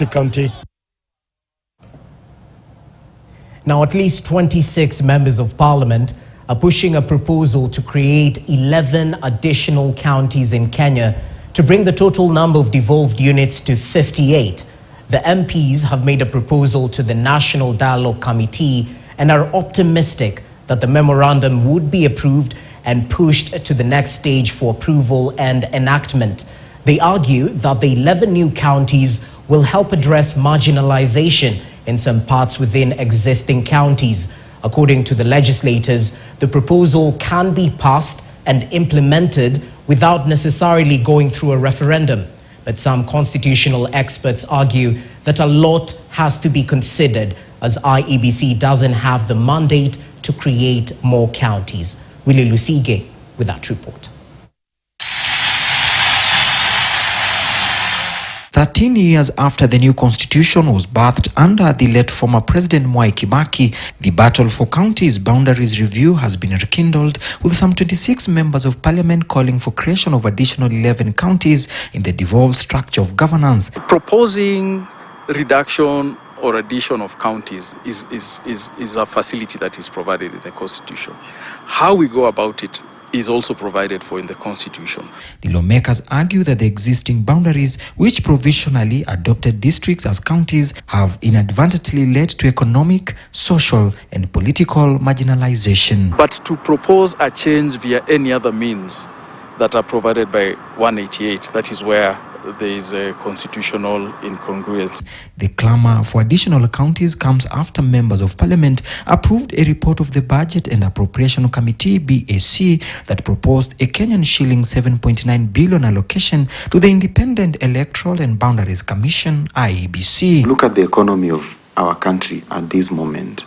County. Now, at least 26 members of parliament are pushing a proposal to create 11 additional counties in Kenya to bring the total number of devolved units to 58. The MPs have made a proposal to the National Dialogue Committee and are optimistic that the memorandum would be approved and pushed to the next stage for approval and enactment. They argue that the 11 new counties will help address marginalization in some parts within existing counties. According to the legislators, the proposal can be passed and implemented without necessarily going through a referendum. But some constitutional experts argue that a lot has to be considered, as IEBC doesn't have the mandate to create more counties. Willie Lusige with that report. 13 years after the new constitution was birthed under the late former President Mwai Kibaki, the battle for counties boundaries review has been rekindled, with some 26 members of parliament calling for creation of additional 11 counties in the devolved structure of governance. Proposing reduction or addition of counties is a facility that is provided in the constitution. How we go about it is also provided for in the constitution. The lawmakers argue that the existing boundaries, which provisionally adopted districts as counties, have inadvertently led to economic, social and political marginalization. But to propose a change via any other means that are provided by 188, that is where there is a constitutional incongruence. The clamor for additional counties comes after members of parliament approved a report of the Budget and Appropriation Committee (BAC) that proposed a Kenyan shilling 7.9 billion allocation to the Independent Electoral and Boundaries Commission (IEBC). Look at the economy of our country at this moment.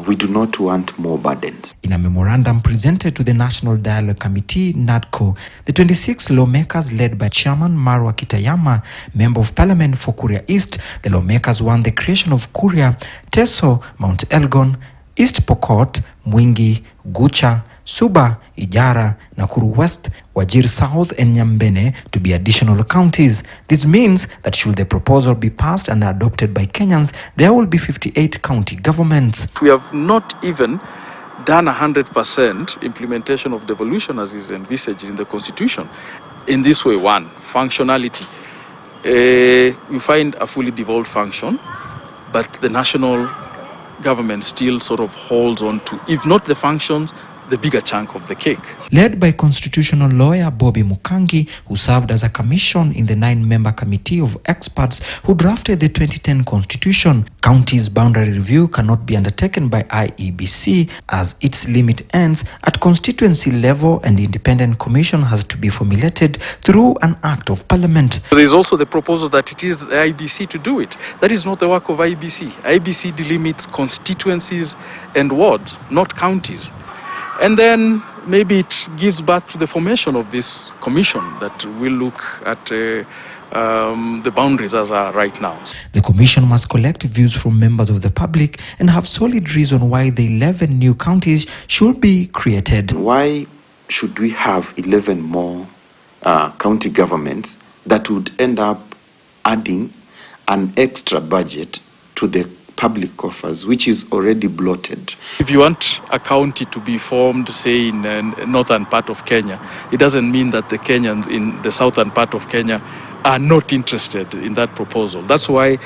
We do not want more burdens. In a memorandum presented to the National Dialogue Committee, NADCO, the 26 lawmakers led by Chairman Marwa Kitayama, Member of Parliament for Kuria East, the lawmakers want the creation of Kuria, Teso, Mount Elgon, East Pokot, Mwingi, Gucha, Suba, Ijara, Nakuru West, Wajir South and Nyambene to be additional counties. This means that should the proposal be passed and adopted by Kenyans, there will be 58 county governments. We have not even done 100% implementation of devolution as is envisaged in the constitution. In this way, one, functionality. We find a fully devolved function, but the national government still sort of holds on to, if not the functions, the bigger chunk of the cake. Led by constitutional lawyer Bobby Mukangi, who served as a commission in the 9-member committee of experts who drafted the 2010 constitution, counties boundary review cannot be undertaken by IEBC as its limit ends at constituency level, and the independent commission has to be formulated through an act of parliament. There is also the proposal that it is the IEBC to do it. That is not the work of IEBC. IEBC delimits constituencies and wards, not counties. And then maybe it gives birth to the formation of this commission that will look at the boundaries as are right now. The commission must collect views from members of the public and have solid reason why the 11 new counties should be created. Why should we have 11 more county governments that would end up adding an extra budget to the public coffers, which is already bloated? If you want a county to be formed, say, in the northern part of Kenya, it doesn't mean that the Kenyans in the southern part of Kenya are not interested in that proposal. That's why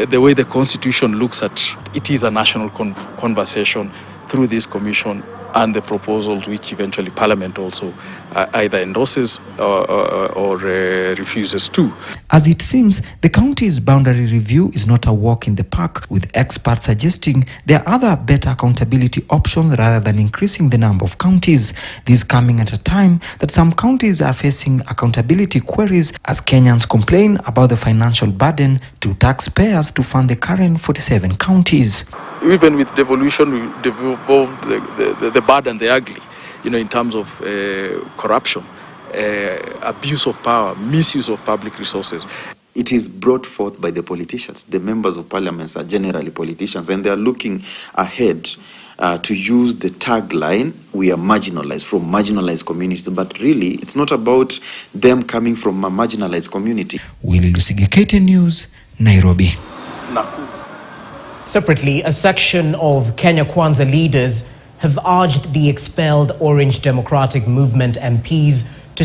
the way the constitution looks at it is a national conversation through this commission and the proposals which eventually Parliament also either endorses or refuses to. As it seems, the county's boundary review is not a walk in the park, with experts suggesting there are other better accountability options rather than increasing the number of counties. This coming at a time that some counties are facing accountability queries as Kenyans complain about the financial burden to taxpayers to fund the current 47 counties. Even with devolution, we devolved the bad and the ugly, in terms of corruption, abuse of power, misuse of public resources. It is brought forth by the politicians. The members of parliament are generally politicians, and they are looking ahead to use the tagline, we are marginalized, from marginalized communities. But really, it's not about them coming from a marginalized community. Willie Lusige, KTN News, Nairobi. Separately, a section of Kenya Kwanza leaders have urged the expelled Orange Democratic Movement MPs